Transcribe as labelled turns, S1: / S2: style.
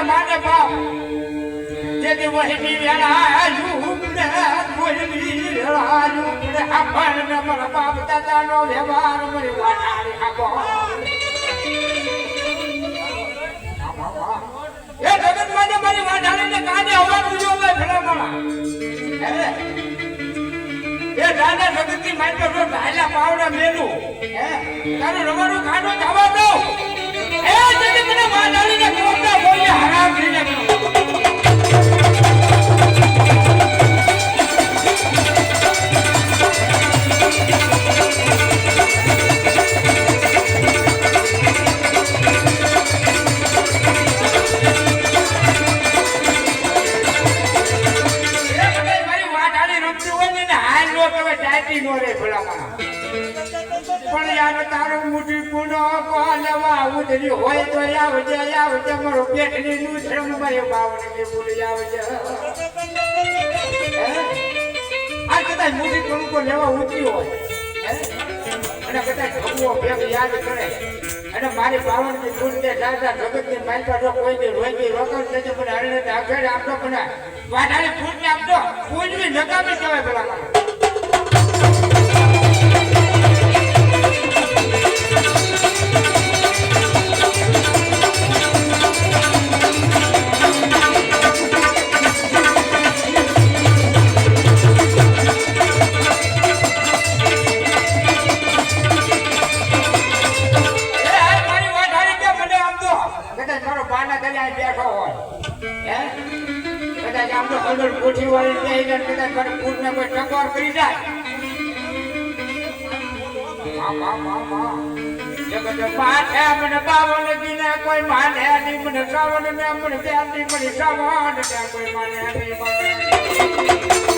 S1: માને બાપ જેથી વહીની વેળાયું ને વહીની વેળાયું ને આપણને મારા બાપ દાદાનો વ્યવહાર મને વાટાડી આપો એ જગતમાં મારી વાટાડીને કાને હવા પૂજો મે ભલામણા એ દાદા જગતની માઈકો જો ઢાલા પાવડા મેલું તારું રવાનું કાઢો જવા દો એ જગતને વાટાડીને કોમના બોલે હરામ થઈને પણ યાર તારો મુઠી કુંડો કોલવા ઉધરી હોય તો આવજે મારો પેટની નુસરમ મારે બાવને કે ભૂલી આવજે આ કદાચ મુઠી કુંડો લેવા ઊંચી હોય અને કદાચ ભગવો ભેગ યાદ કરે અને મારી બાવનની કુંડે દાદા જગતની માલપા જો કોઈની રોઈ રોકડ થશે પણ હરણે આગળ આપતો પણ વાડાની કુંડને આપતો કોઈ નકામી કહેવાય પેલા કરી જાય જગત પાછે મને બાવન દીને કોઈ માને નહીં મને શ્રાવણ ને મને પ્યાર નહીં મને શ્રાવણ કોઈ માને નહીં